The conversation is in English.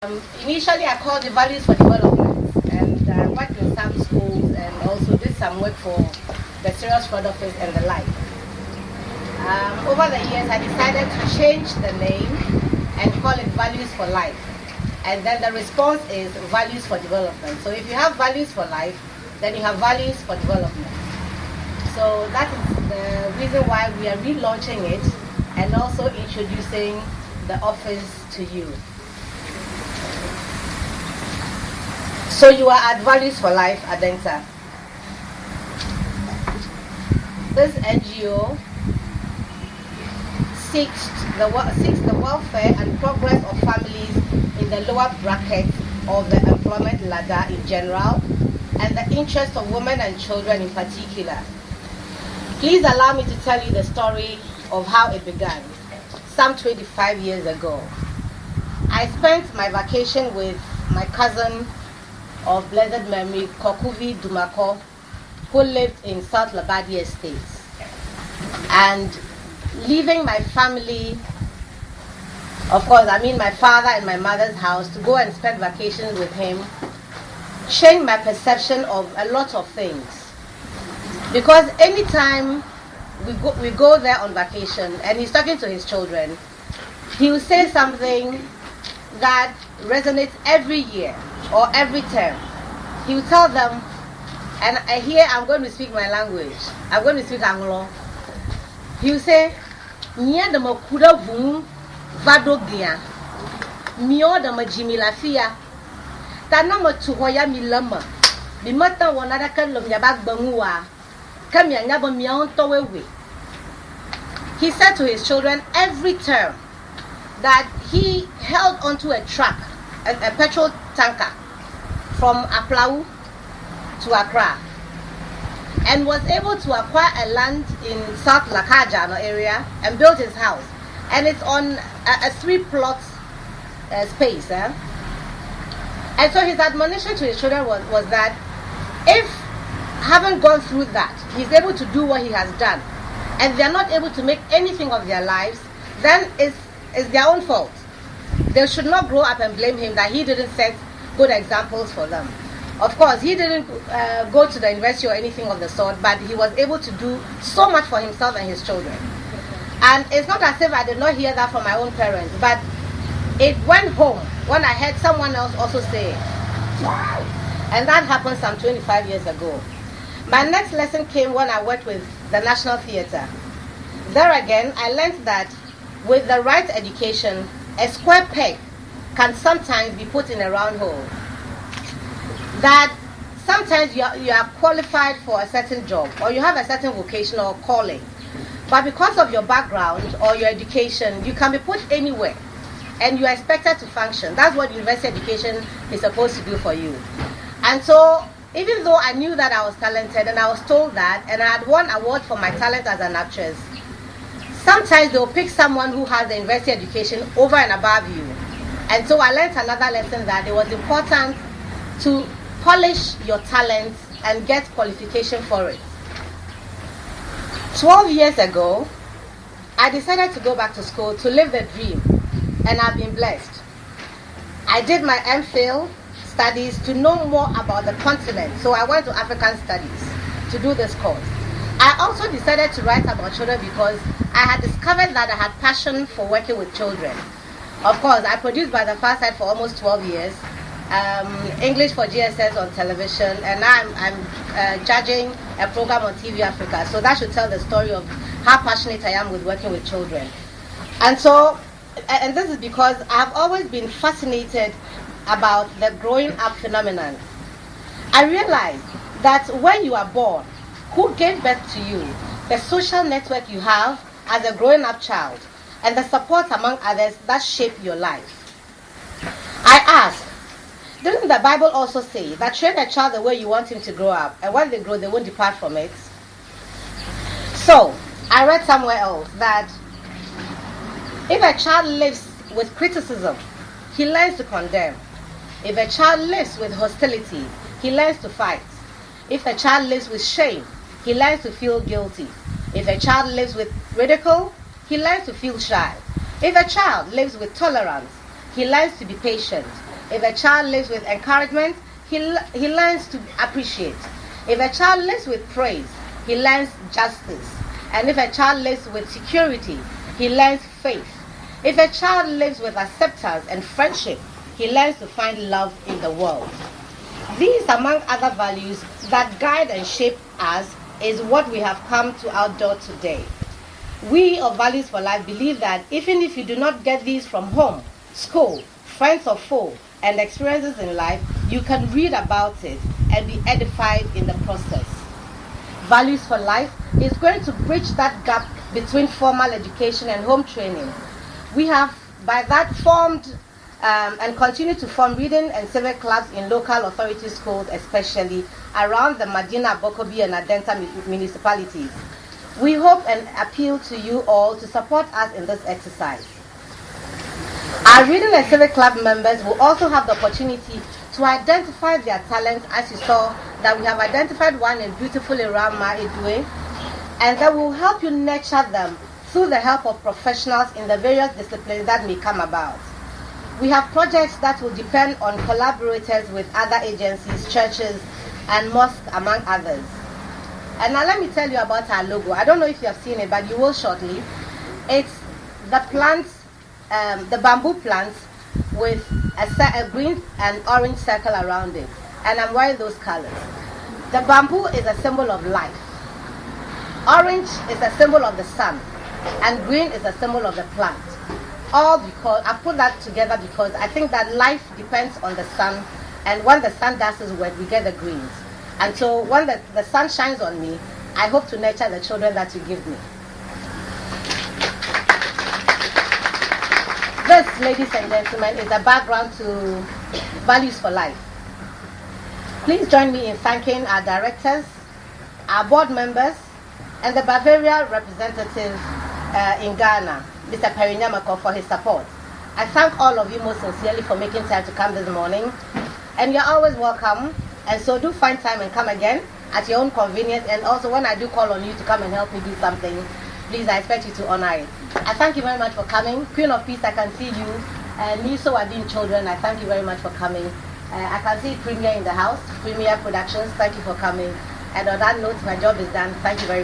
Initially, I called the Values for Development, and I worked in some schools and also did some work for the Serious Fraud Office and the like. Over the years, I decided to change the name and call it Values for Life. And then the response is Values for Development. So if you have Values for Life, then you have Values for Development. So that is the reason why we are relaunching it and also introducing the office to you. So you are at Values for Life, Adenta. This NGO seeks the welfare and progress of families in the lower bracket of the employment ladder in general and the interests of women and children in particular. Please allow me to tell you the story of how it began, some 25 years ago. I spent my vacation with my cousin of blessed memory, Kokuvi Dumako, who lived in South Labadi Estate. And leaving my family, of course, I mean my father and my mother's house, to go and spend vacation with him, changed my perception of a lot of things. Because anytime we go there on vacation and he's talking to his children, he will say something that resonates every year or every term. He will tell them, and here I'm going to speak my language. I'm going to speak Anglo. He will say, "Nya de makuda vum vadogia, mio de majimi lafia, tanama tuhoya milama, bimata wanada kan lom yabag bangua, kamya nyaba miaon towewe." He said to his children every term that he held onto a truck, a petrol tanker, from Aplau to Accra, and was able to acquire a land in South Lakajano area and built his house. And it's on a 3-plot space. And so his admonition to his children was that if, having gone through that, he's able to do what he has done, and they're not able to make anything of their lives, then it's their own fault. They should not grow up and blame him that he didn't set good examples for them. Of course, he didn't go to the university or anything of the sort, but he was able to do so much for himself and his children. And it's not as if I did not hear that from my own parents, but it went home when I heard someone else also say it. And that happened some 25 years ago. My next lesson came when I worked with the National Theatre. There again, I learned that with the right education, a square peg can sometimes be put in a round hole. That sometimes you are qualified for a certain job, or you have a certain vocation or calling, but because of your background or your education, you can be put anywhere and you are expected to function. That's what university education is supposed to do for you. And so even though I knew that I was talented and I was told that, and I had won award for my talent as an actress, sometimes they'll pick someone who has the university education over and above you. And so I learned another lesson, that it was important to polish your talents and get qualification for it. 12 years ago, I decided to go back to school to live the dream, and I've been blessed. I did my MPhil studies to know more about the continent, so I went to African Studies to do this course. I also decided to write about children because I had discovered that I had passion for working with children. Of course, I produced by the Far Side for almost 12 years, English for GSS on television, and now I'm judging a program on TV Africa. So that should tell the story of how passionate I am with working with children. And so, and this is because I've always been fascinated about the growing up phenomenon. I realized that when you are born, who gave birth to you, the social network you have as a growing up child, and the support among others that shape your life. I ask, didn't the Bible also say that train a child the way you want him to grow up, and when they grow, they won't depart from it? So, I read somewhere else that if a child lives with criticism, he learns to condemn. If a child lives with hostility, he learns to fight. If a child lives with shame, he learns to feel guilty. If a child lives with ridicule, he learns to feel shy. If a child lives with tolerance, he learns to be patient. If a child lives with encouragement, he learns to appreciate. If a child lives with praise, he learns justice. And if a child lives with security, he learns faith. If a child lives with acceptance and friendship, he learns to find love in the world. These, among other values that guide and shape us, is what we have come to outdoor today. We of Values for Life believe that even if you do not get these from home, school, friends or foe, and experiences in life, you can read about it and be edified in the process. Values for Life is going to bridge that gap between formal education and home training. We have, by that, formed and continue to form reading and civic clubs in local authority schools, especially around the Medina, Bokobi, and Adenta municipalities. We hope and appeal to you all to support us in this exercise. Our reading and civic club members will also have the opportunity to identify their talents, as you saw that we have identified one in beautiful Irama Edue, and that will help you nurture them through the help of professionals in the various disciplines that may come about. We have projects that will depend on collaborators with other agencies, churches, and mosques, among others. And now let me tell you about our logo. I don't know if you have seen it, but you will shortly. It's the plants, the bamboo plants with a green and orange circle around it. And I'm wearing those colors. The bamboo is a symbol of life. Orange is a symbol of the sun. And green is a symbol of the plant. All because, I put that together because I think that life depends on the sun. And when the sun does its work, we get the greens. And so when the sun shines on me, I hope to nurture the children that you give me. This, ladies and gentlemen, is a background to Values for Life. Please join me in thanking our directors, our board members, and the Bavaria representative in Ghana, Mr. Perinyamako, for his support. I thank all of you most sincerely for making time to come this morning. And you're always welcome. And so do find time and come again at your own convenience. And also when I do call on you to come and help me do something, please, I expect you to honor it. I thank you very much for coming. Queen of Peace, I can see you. And Niso Adin children, I thank you very much for coming. I can see Premier in the house, Premier Productions, thank you for coming. And on that note, my job is done. Thank you very much.